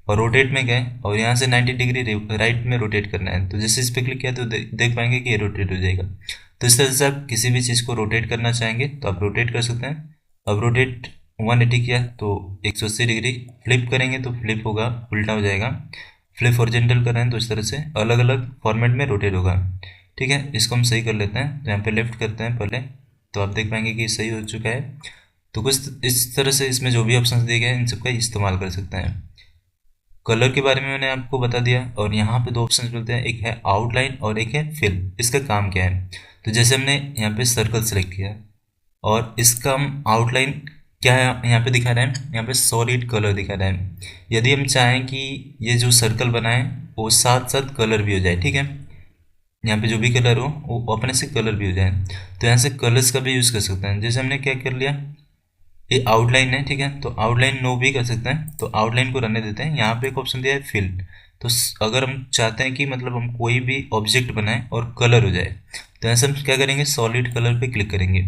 और रोटेट में गए और यहाँ से 90 डिग्री राइट में रोटेट करना है, तो जैसे इस पर क्लिक किया तो देख पाएंगे कि ये रोटेट हो जाएगा। तो इस तरह से आप किसी भी चीज़ को रोटेट करना चाहेंगे तो आप रोटेट कर सकते हैं। अब रोटेट 180 किया तो 180 डिग्री, फ्लिप करेंगे तो फ्लिप होगा, उल्टा हो जाएगा। फ्लिप हॉरिजॉन्टल कर रहे हैं तो इस तरह से अलग अलग फॉर्मेट में रोटेट होगा, ठीक है। इसको हम सही कर लेते हैं, तो यहाँ पे लेफ्ट करते हैं पहले, तो आप देख पाएंगे कि सही हो चुका है। तो कुछ इस तरह से इसमें जो भी ऑप्शंस दिए गए हैं इन सबका इस्तेमाल कर सकते हैं। कलर के बारे में मैंने आपको बता दिया और यहाँ पे दो ऑप्शंस मिलते हैं, एक है आउटलाइन और एक है फिल। इसका काम क्या है, तो जैसे हमने यहाँ पे सर्कल सेलेक्ट किया और इसका हम आउटलाइन क्या है यहाँ पे दिखा रहा है, यहाँ पे सॉलिड कलर दिखा रहा है। यदि हम चाहें कि ये जो सर्कल बनाए वो साथ साथ कलर भी हो जाए, ठीक है, यहाँ पे जो भी कलर हो वो अपने से कलर भी हो जाए, तो यहाँ से कलर्स का भी यूज़ कर सकते हैं। जैसे हमने क्या कर लिया, ये आउटलाइन है, ठीक है, तो आउटलाइन नो भी कर सकते हैं, तो आउटलाइन को रहने देते हैं। यहाँ पे एक ऑप्शन दिया है फिल। तो अगर हम चाहते हैं कि मतलब हम कोई भी ऑब्जेक्ट बनाएं और कलर हो जाए तो ऐसे हम क्या करेंगे, सॉलिड कलर पे क्लिक करेंगे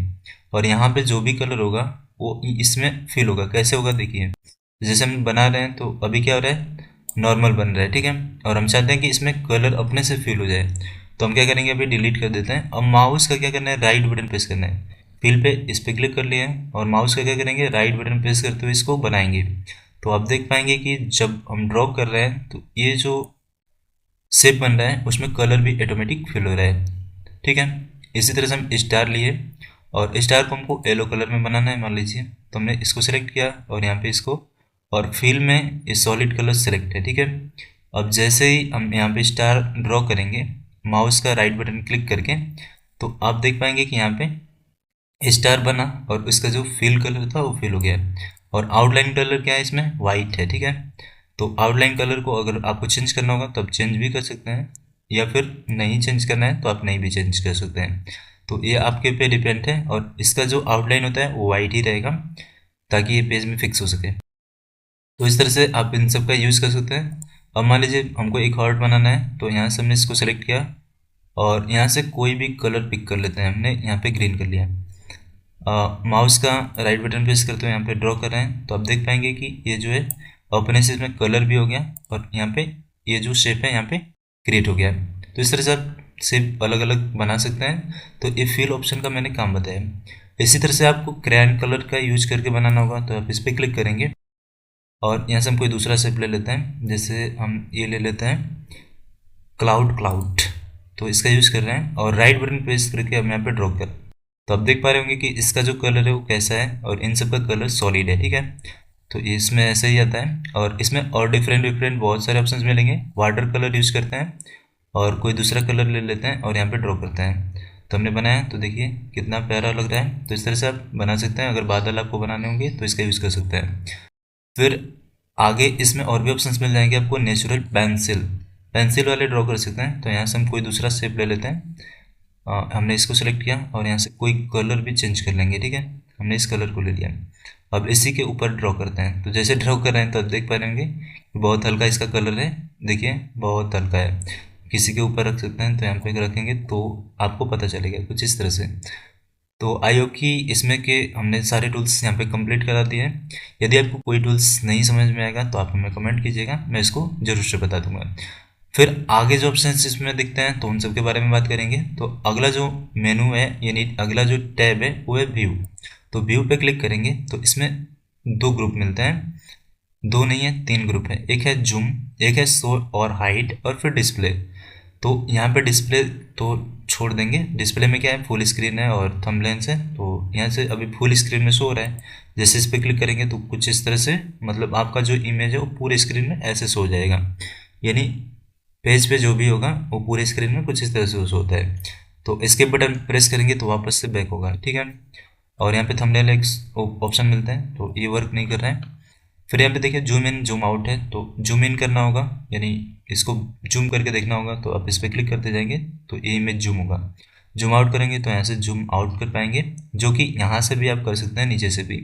और यहाँ पे जो भी कलर होगा वो इसमें फिल होगा। कैसे होगा देखिए, जैसे हम बना रहे हैं तो अभी क्या हो रहा है, नॉर्मल बन रहा है, ठीक है, और हम चाहते हैं कि इसमें कलर अपने से फिल हो जाए तो हम क्या करेंगे, अभी डिलीट कर देते हैं। अब माउस का क्या करना है, राइट बटन प्रेस करना है, फिल पे इस पर क्लिक कर लिए हैं और माउस का क्या करेंगे, राइट बटन प्रेस करते हुए इसको बनाएंगे। तो आप देख पाएंगे कि जब हम ड्रॉ कर रहे हैं तो ये जो शेप बन रहा है उसमें कलर भी ऑटोमेटिक फिल हो रहा है, ठीक है। इसी तरह से हम स्टार लिए और स्टार को हमको येलो कलर में बनाना है मान लीजिए, तो हमने इसको सेलेक्ट किया और यहाँ पे इसको और फिल में ये सॉलिड कलर सेलेक्ट है, ठीक है। अब जैसे ही हम यहाँ पे स्टार ड्रॉ करेंगे माउस का राइट बटन क्लिक करके तो आप देख पाएंगे कि यहाँ पे स्टार बना और इसका जो फिल कलर था वो फिल हो गया। और आउटलाइन कलर क्या है, इसमें वाइट है, ठीक है। तो आउटलाइन कलर को अगर आपको चेंज करना होगा तो आप चेंज भी कर सकते हैं या फिर नहीं चेंज करना है तो आप नहीं भी चेंज कर सकते हैं। तो ये आपके पे डिपेंड है और इसका जो आउटलाइन होता है वो वाइट ही रहेगा ताकि ये पेज में फिक्स हो सके। तो इस तरह से आप इन सब का यूज़ कर सकते हैं। अब मान लीजिए हमको एक हार्ट बनाना है तो यहाँ से हमने इसको सेलेक्ट किया और यहाँ से कोई भी कलर पिक कर लेते हैं, हमने यहाँ पे ग्रीन कर लिया। माउस का राइट बटन प्रेस करते हुए यहाँ पे ड्रॉ कर रहे हैं तो आप देख पाएंगे कि ये जो है अपने से इसमें कलर भी हो गया और यहाँ पे ये जो शेप है यहाँ पे क्रिएट हो गया। तो इस तरह से आप शेप अलग अलग बना सकते हैं। तो ये फिल ऑप्शन का मैंने काम बताया। इसी तरह से आपको क्रेयन कलर का यूज करके बनाना होगा तो आप इस पर क्लिक करेंगे और यहाँ से हम कोई दूसरा शेप ले लेते हैं, जैसे हम ये ले लेते हैं क्लाउड। तो इसका यूज़ कर रहे हैं और राइट बटन प्रेस करके हम यहाँ पे ड्रॉ कर, तो आप देख पा रहे होंगे कि इसका जो कलर है वो कैसा है और इन सब का कलर सॉलिड है, ठीक है। तो इसमें ऐसे ही आता है और इसमें और डिफरेंट बहुत सारे ऑप्शंस मिलेंगे। वाटर कलर यूज़ करते हैं और कोई दूसरा कलर ले लेते हैं और यहाँ पे ड्रॉ करते हैं। तो हमने बनाया तो देखिए कितना प्यारा लग रहा है। तो इस तरह से आप बना सकते हैं। अगर बादल आपको बनाने होंगे तो इसका यूज़ कर सकते हैं। फिर आगे इसमें और भी ऑप्शंस मिल जाएंगे आपको। नेचुरल पेंसिल वाले ड्रॉ कर सकते हैं। तो यहाँ से हम कोई दूसरा शेप ले लेते हैं। हमने इसको सेलेक्ट किया और यहाँ से कोई कलर भी चेंज कर लेंगे, ठीक है। हमने इस कलर को ले लिया। अब इसी के ऊपर ड्रॉ करते हैं। तो जैसे ड्रॉ कर रहे हैं तो आप देख पा रहे होंगे कि बहुत हल्का इसका कलर है, देखिए बहुत हल्का है। किसी के ऊपर रख सकते हैं, तो यहाँ पे रखेंगे तो आपको पता चलेगा कुछ इस तरह से। तो आई होप कि इसमें के हमने सारे टूल्स यहाँ पे कंप्लीट करा दिए हैं। यदि आपको कोई टूल्स नहीं समझ में आएगा तो आप हमें कमेंट कीजिएगा, मैं इसको जरूर से बता दूंगा। फिर आगे जो ऑप्शंस इसमें दिखते हैं तो उन सब के बारे में बात करेंगे। तो अगला जो मेनू है यानी अगला जो टैब है वो है व्यू। तो व्यू पे क्लिक करेंगे तो इसमें दो ग्रुप मिलते हैं, दो नहीं है तीन ग्रुप है। एक है जूम, एक है शो और हाइड, और फिर डिस्प्ले। तो यहाँ पे डिस्प्ले तो छोड़ देंगे। डिस्प्ले में क्या है, फुल स्क्रीन है और थंबनेल्स है। तो यहाँ से अभी फुल स्क्रीन में शो हो रहा है। जैसे इस पर क्लिक करेंगे तो कुछ इस तरह से, मतलब आपका जो इमेज है वो पूरे स्क्रीन में ऐसे शो हो जाएगा। यानी पेज पे जो भी होगा वो पूरे स्क्रीन में कुछ इस तरह से शो होता है। तो escape बटन प्रेस करेंगे तो वापस से बैक होगा, ठीक है। और यहाँ पे थंबनेल एक ऑप्शन मिलता है, तो ये वर्क नहीं कर रहा है। फिर यहाँ पे देखिए जूम इन जूम आउट है, तो जूम इन करना होगा यानी इसको जूम करके देखना होगा, तो आप इस पर क्लिक करते जाएंगे तो ये इमेज जूम होगा। जूम आउट करेंगे तो यहाँ से जूम आउट कर पाएंगे, जो कि यहाँ से भी आप कर सकते हैं, नीचे से भी।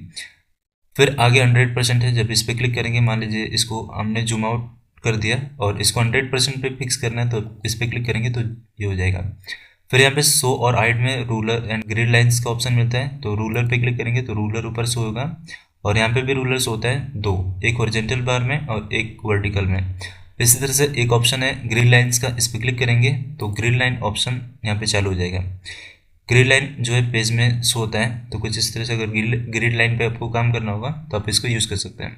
फिर आगे 100% है, जब इस पर क्लिक करेंगे, मान लीजिए इसको हमने जूम आउट कर दिया और इसको 100% पे फिक्स करना है, तो इस पर क्लिक करेंगे तो ये हो जाएगा। फिर यहाँ पे शो और हाइड में रूलर एंड ग्रिड लाइंस का ऑप्शन मिलता है, तो रूलर पे क्लिक करेंगे तो रूलर ऊपर शो होगा। और यहाँ पे भी रूलर्स होता है दो, एक हॉरिजॉन्टल बार में और एक वर्टिकल में। इसी तरह से एक ऑप्शन है ग्रिड लाइंस का, इस पर क्लिक करेंगे तो ग्रिड लाइन ऑप्शन यहाँ पे चालू हो जाएगा। ग्रिड लाइन जो है पेज में शो होता है, तो कुछ इस तरह से अगर ग्रिड लाइन पे आपको काम करना होगा तो आप इसको यूज़ कर सकते हैं।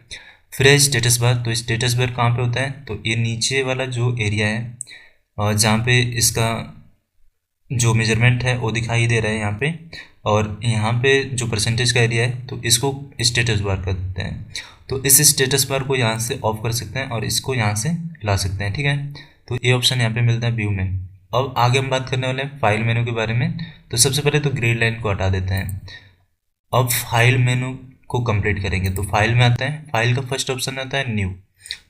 फिर है स्टेटस बार, तो स्टेटस बार कहाँ पे होता है, तो ये नीचे वाला जो एरिया है और जहाँ पे इसका जो मेजरमेंट है वो दिखाई दे रहा है यहाँ पे, और यहाँ पे जो परसेंटेज का एरिया है तो इसको स्टेटस बार कहते हैं। तो इस स्टेटस बार को यहाँ से ऑफ कर सकते हैं और इसको यहाँ से ला सकते हैं, ठीक है। तो ये ऑप्शन यहाँ पे मिलता है व्यू में। अब आगे हम बात करने वाले हैं फाइल मेनू के बारे में। तो सबसे पहले तो ग्रिड लाइन को हटा देते हैं। अब फाइल मेनू को कंप्लीट करेंगे, तो फाइल में आता है, फाइल का फर्स्ट ऑप्शन आता है न्यू।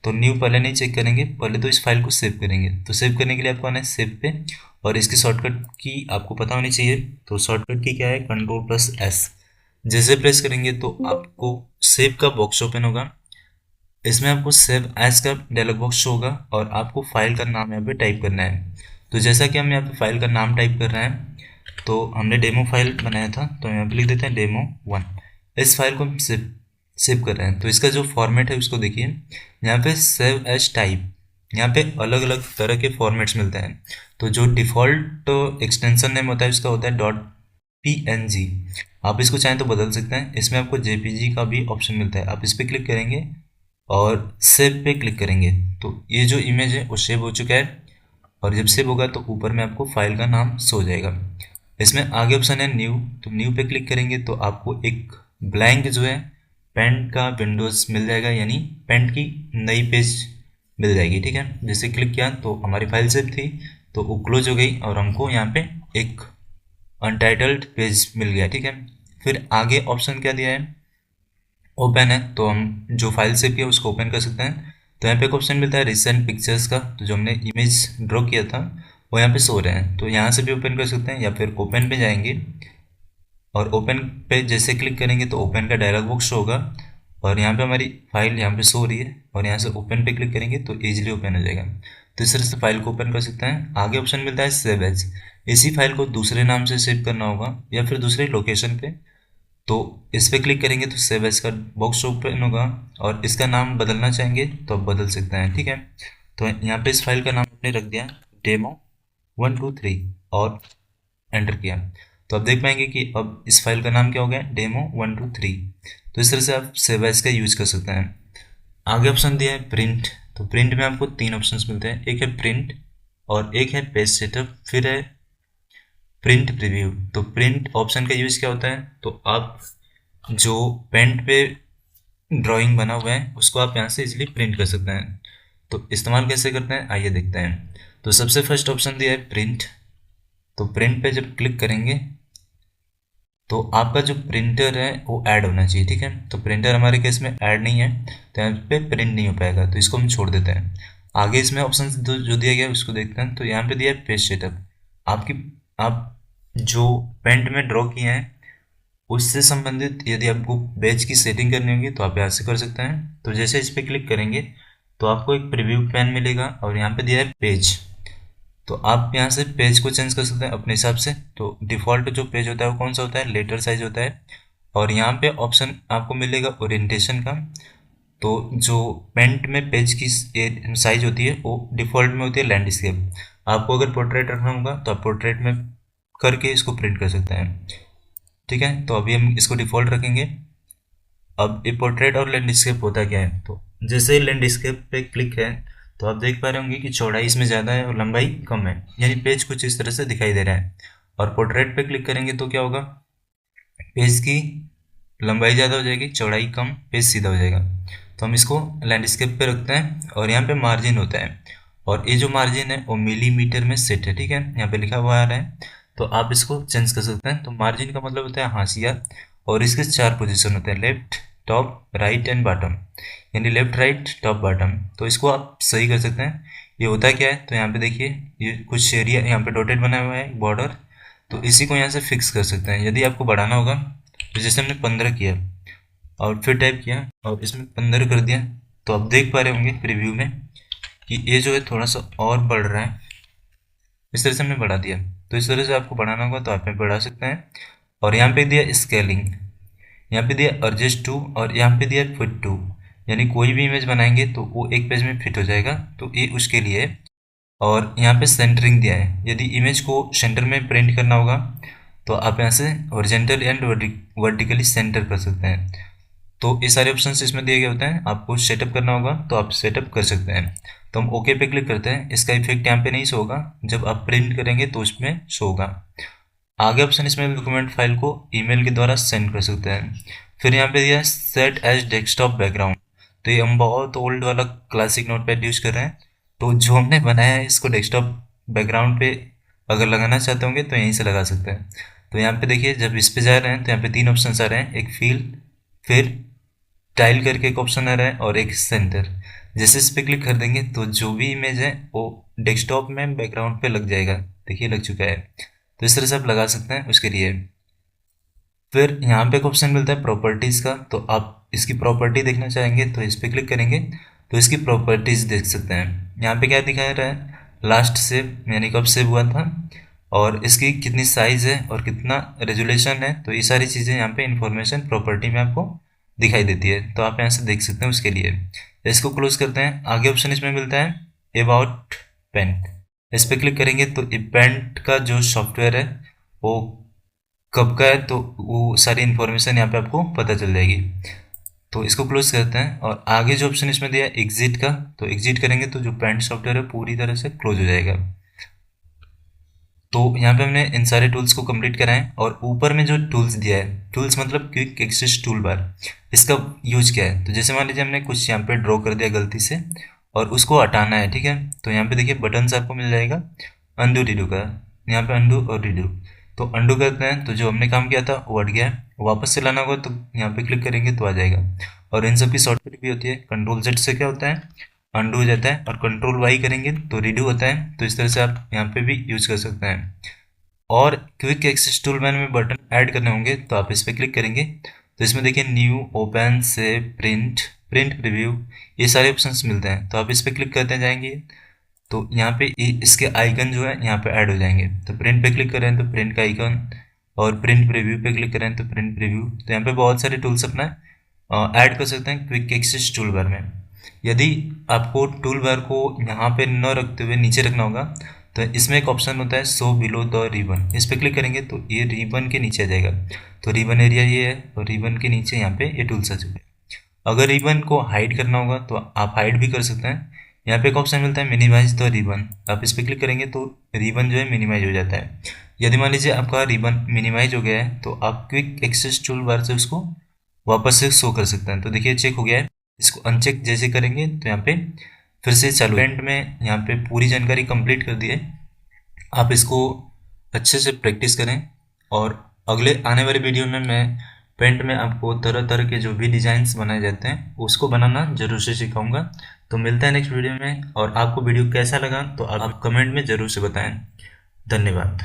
तो न्यू पहले नहीं चेक करेंगे, पहले तो इस फाइल को सेव करेंगे। तो सेव करने के लिए आपको आना है सेव पे, और इसकी शॉर्टकट की आपको पता होनी चाहिए। तो शॉर्टकट की क्या है, Ctrl+S। जैसे प्रेस करेंगे तो आपको सेव का बॉक्स ओपन होगा। इसमें आपको सेव एज का डायलॉग बॉक्स शो होगा और आपको फाइल का नाम यहाँ पे टाइप करना है। तो जैसा कि हम यहाँ पे फाइल का नाम टाइप कर रहे हैं, तो हमने डेमो फाइल बनाया था, तो यहाँ पे लिख देते हैं demo1। इस फाइल को हम सेव कर रहे हैं, तो इसका जो फॉर्मेट है उसको देखिए। यहाँ पे सेव एज टाइप, यहाँ पे अलग अलग तरह के फॉर्मेट्स मिलते हैं। तो जो डिफ़ॉल्ट एक्सटेंशन नेम होता है उसका होता है .png। आप इसको चाहें तो बदल सकते हैं। इसमें आपको jpg का भी ऑप्शन मिलता है, आप इस पर क्लिक करेंगे और सेव पे क्लिक करेंगे तो ये जो इमेज है वो सेव हो चुका है। और जब सेव होगा तो ऊपर में आपको फाइल का नाम शो हो जाएगा। इसमें आगे ऑप्शन है न्यू, तो न्यू पे क्लिक करेंगे तो आपको एक ब्लैंक जो है पेंट का विंडोज मिल जाएगा, यानी पेंट की नई पेज मिल जाएगी, ठीक है। जैसे क्लिक किया तो हमारी फाइल सेव थी तो वो क्लोज हो गई और हमको यहाँ पे एक अनटाइटल्ड पेज मिल गया, ठीक है। फिर आगे ऑप्शन क्या दिया है, ओपन है, तो हम जो फाइल सेव किया उसको ओपन कर सकते हैं। तो यहाँ पे एक ऑप्शन मिलता है रिसेंट पिक्चर्स का, तो जो हमने इमेज ड्रॉ किया था वो यहाँ पे सो रहे हैं, तो यहाँ से भी ओपन कर सकते हैं, या फिर ओपन पे जाएंगे और ओपन पे जैसे क्लिक करेंगे तो ओपन का डायलॉग बॉक्स शो होगा और यहाँ पे हमारी फाइल यहाँ पे शो हो रही है, और यहाँ से ओपन पे क्लिक करेंगे तो ईजिली ओपन हो जाएगा। तो इस तरह से फाइल को ओपन कर सकते हैं। आगे ऑप्शन मिलता है सेव एज, इसी फाइल को दूसरे नाम से सेव करना होगा या फिर दूसरे लोकेशन पे, तो इस पर क्लिक करेंगे तो सेव एज का बॉक्स ओपन होगा, और इसका नाम बदलना चाहेंगे तो आप बदल सकते हैं, ठीक है। तो यहाँ पे इस फाइल का नाम हमने रख दिया demo123 और एंटर किया, तो आप देख पाएंगे कि अब इस फाइल का नाम क्या हो गया, demo123। तो इस तरह से आप सेव एज का यूज कर सकते हैं। आगे ऑप्शन दिया है प्रिंट, तो प्रिंट में आपको तीन ऑप्शंस मिलते हैं, एक है प्रिंट और एक है पेज सेटअप, फिर है प्रिंट प्रीव्यू। तो प्रिंट ऑप्शन का यूज क्या होता है, तो आप जो पेंट पे ड्राइंग बना हुआ है उसको आप यहाँ से इजीली प्रिंट कर सकते हैं। तो इस्तेमाल कैसे करते हैं आइए देखते हैं। तो सबसे फर्स्ट ऑप्शन दिया है प्रिंट, तो प्रिंट पे जब क्लिक करेंगे तो आपका जो प्रिंटर है वो ऐड होना चाहिए, ठीक है। तो प्रिंटर हमारे केस में ऐड नहीं है तो यहाँ पे प्रिंट नहीं हो पाएगा, तो इसको हम छोड़ देते हैं। आगे इसमें ऑप्शन जो दिया गया है उसको देखते हैं। तो यहाँ पे दिया है पेज सेटअप, आप जो पेंट में ड्रॉ किए हैं उससे संबंधित यदि आपको पेज की सेटिंग करनी होगी तो आप यहाँ से कर सकते हैं। तो जैसे इस पर क्लिक करेंगे तो आपको एक प्रीव्यू पैन मिलेगा और यहाँ पे दिया है पेज, तो आप यहाँ से पेज को चेंज कर सकते हैं अपने हिसाब से। तो डिफ़ॉल्ट जो पेज होता है वो कौन सा होता है, लेटर साइज होता है। और यहाँ पे ऑप्शन आपको मिलेगा ओरिएंटेशन का। तो जो पेंट में पेज की साइज होती है वो डिफ़ॉल्ट में होती है लैंडस्केप। आपको अगर पोर्ट्रेट रखना होगा तो आप पोर्ट्रेट में करके इसको प्रिंट कर सकते हैं। ठीक है, तो अभी हम इसको डिफ़ॉल्ट रखेंगे। अब ये पोर्ट्रेट और लैंडस्केप होता क्या है, तो जैसे ही लैंडस्केप पे क्लिक है तो आप देख पा रहे होंगे कि चौड़ाई इसमें ज़्यादा है और लंबाई कम है, यानी पेज कुछ इस तरह से दिखाई दे रहा है। और पोर्ट्रेट पे क्लिक करेंगे तो क्या होगा, पेज की लंबाई ज़्यादा हो जाएगी, चौड़ाई कम, पेज सीधा हो जाएगा। तो हम इसको लैंडस्केप पे रखते हैं और यहाँ पे मार्जिन होता है, और ये जो मार्जिन है वो मिलीमीटर में सेट है। ठीक है, यहाँ पे लिखा हुआ आ रहा है, तो आप इसको चेंज कर सकते हैं। तो मार्जिन का मतलब होता है हाशिया, और इसके 4 पोजीशन होते हैं, left, top, right and bottom, यानी लेफ्ट, राइट, टॉप, बॉटम। तो इसको आप सही कर सकते हैं। ये होता क्या है, तो यहाँ पे देखिए ये कुछ एरिया यहाँ पे डॉटेड बना हुआ है बॉर्डर, तो इसी को यहाँ से फिक्स कर सकते हैं। यदि आपको बढ़ाना होगा तो जैसे हमने 15 किया और फिर टाइप किया और इसमें 15 कर दिया, तो आप देख पा रहे होंगे प्रीव्यू में कि ये जो है थोड़ा सा और बढ़ रहा है। इस तरह से हमने बढ़ा दिया। तो इस तरह से आपको बढ़ाना होगा तो आप यहाँ बढ़ा सकते हैं। और यहाँ पे दिया स्केलिंग, यहाँ पे दिया एडजस्ट टू, और यहाँ पे दिया फिट टू, यानी कोई भी इमेज बनाएंगे तो वो एक पेज में फिट हो जाएगा, तो ये उसके लिए है। और यहाँ पे सेंटरिंग दिया है, यदि इमेज को सेंटर में प्रिंट करना होगा तो आप यहाँ से हॉरिजॉन्टल एंड वर्टिकली सेंटर कर सकते हैं। तो ये सारे ऑप्शंस इसमें दिए गए होते हैं। आपको सेटअप करना होगा तो आप सेटअप कर सकते हैं। तो हम ओके पे क्लिक करते हैं। इसका इफेक्ट यहाँ पे नहीं शो होगा, जब आप प्रिंट करेंगे तो उसमें शो होगा। आगे ऑप्शन इसमें डॉक्यूमेंट फाइल को ईमेल के द्वारा सेंड कर सकते हैं। फिर यहाँ पे दिया सेट एज डेस्कटॉप बैकग्राउंड, तो ये हम बहुत ओल्ड वाला क्लासिक नोटपैड यूज कर रहे हैं। तो जो हमने बनाया है इसको डेस्कटॉप बैकग्राउंड पे अगर लगाना चाहते होंगे तो यहीं से लगा सकते हैं। तो यहाँ पे देखिए जब इस पे जा रहे हैं तो यहाँ पे 3 ऑप्शन आ रहे हैं, एक फील, फिर टाइल करके एक ऑप्शन आ रहा है, और एक सेंटर। जैसे इस पे क्लिक कर देंगे तो जो भी इमेज है वो डेस्कटॉप में बैकग्राउंड पे लग जाएगा। देखिए लग चुका है। तो इस तरह से आप लगा सकते हैं उसके लिए। फिर यहाँ पे एक ऑप्शन मिलता है प्रॉपर्टीज़ का, तो आप इसकी प्रॉपर्टी देखना चाहेंगे तो इस पर क्लिक करेंगे तो इसकी प्रॉपर्टीज़ देख सकते हैं। यहाँ पे क्या दिखा रहा है, लास्ट सेव, यानी कब सेव हुआ था, और इसकी कितनी साइज़ है और कितना रेजोल्यूशन है। तो ये सारी चीज़ें यहाँ पे इंफॉर्मेशन प्रॉपर्टी में आपको दिखाई देती है, तो आप यहाँ से देख सकते हैं उसके लिए। इसको क्लोज करते हैं। आगे ऑप्शन इसमें मिलता है अबाउट पेंट, इस पर क्लिक करेंगे तो पेंट का जो सॉफ्टवेयर है वो कब का है, तो वो सारी इन्फॉर्मेशन यहाँ पे आपको पता चल जाएगी। तो इसको क्लोज करते हैं। और आगे जो ऑप्शन इसमें दिया है एग्जिट का, तो एग्जिट करेंगे तो जो पेंट सॉफ्टवेयर है पूरी तरह से क्लोज हो जाएगा। तो यहाँ पे हमने इन सारे टूल्स को कंप्लीट करा है। और ऊपर में जो टूल्स दिया है, टूल्स मतलब क्विक एक्सेस टूल बार, इसका यूज क्या है, तो जैसे मान लीजिए हमने कुछ यहाँ पे ड्रॉ कर दिया गलती से और उसको हटाना है। ठीक है, तो यहाँ पे देखिए बटन आपको मिल जाएगा अंडू रीडू का, यहाँ पे अंडू और रीडू। तो अंडू करते हैं तो जो हमने काम किया था वो हट गया है। वापस से लाना होगा तो यहाँ पे क्लिक करेंगे तो आ जाएगा। और इन सब की शॉर्टकट भी होती है, कंट्रोल जेड से क्या होता है, अंडू हो जाता है, और कंट्रोल वाई करेंगे तो रीडू होता है। तो इस तरह से आप यहाँ पे भी यूज कर सकते हैं। और क्विक एक्सेस टूल मैन में बटन ऐड करने होंगे तो आप इस पर क्लिक करेंगे तो इसमें देखिए न्यू, ओपन, से प्रिंट, प्रिंट प्रीव्यू, ये सारे ऑप्शंस मिलते हैं। तो आप इस पर क्लिक करते जाएंगे तो यहाँ पे इसके आइकन जो है यहाँ पे ऐड हो जाएंगे। तो प्रिंट पे क्लिक करें तो प्रिंट का आइकन, और प्रिंट प्रीव्यू पे क्लिक करें तो प्रिंट प्रीव्यू। तो यहाँ पे बहुत सारे टूल्स अपना ऐड कर सकते हैं क्विक एक्सेस टूल बार में। यदि आपको टूल बार को यहाँ पे न रखते हुए नीचे रखना होगा तो इसमें एक ऑप्शन होता है शो बिलो द रिबन, इस पर क्लिक करेंगे तो ये रिबन के नीचे आ जाएगा। तो रिबन एरिया ये है और रिबन के नीचे यहाँ पे ये टूल्स आ चुके हैं। अगर रिबन को हाइड करना होगा तो आप हाइड भी कर सकते हैं। यहाँ पे एक ऑप्शन मिलता है मिनिमाइज द रिबन, आप इस पर क्लिक करेंगे तो रिबन जो है मिनिमाइज हो जाता है। यदि मान लीजिए आपका रिबन मिनिमाइज हो गया है तो आप क्विक एक्सेस टूल बार से उसको वापस से शो कर सकते हैं। तो देखिए चेक हो गया है। इसको अनचेक जैसे करेंगे तो यहाँ पे फिर से चालू, पेंट में यहाँ पे पूरी जानकारी कंप्लीट कर दी है। आप इसको अच्छे से प्रैक्टिस करें, और अगले आने वाले वीडियो में मैं पेंट में आपको तरह तरह के जो भी डिज़ाइंस बनाए जाते हैं उसको बनाना जरूर से सिखाऊंगा। तो मिलता है नेक्स्ट वीडियो में। और आपको वीडियो कैसा लगा तो आप कमेंट में ज़रूर से बताएं। धन्यवाद।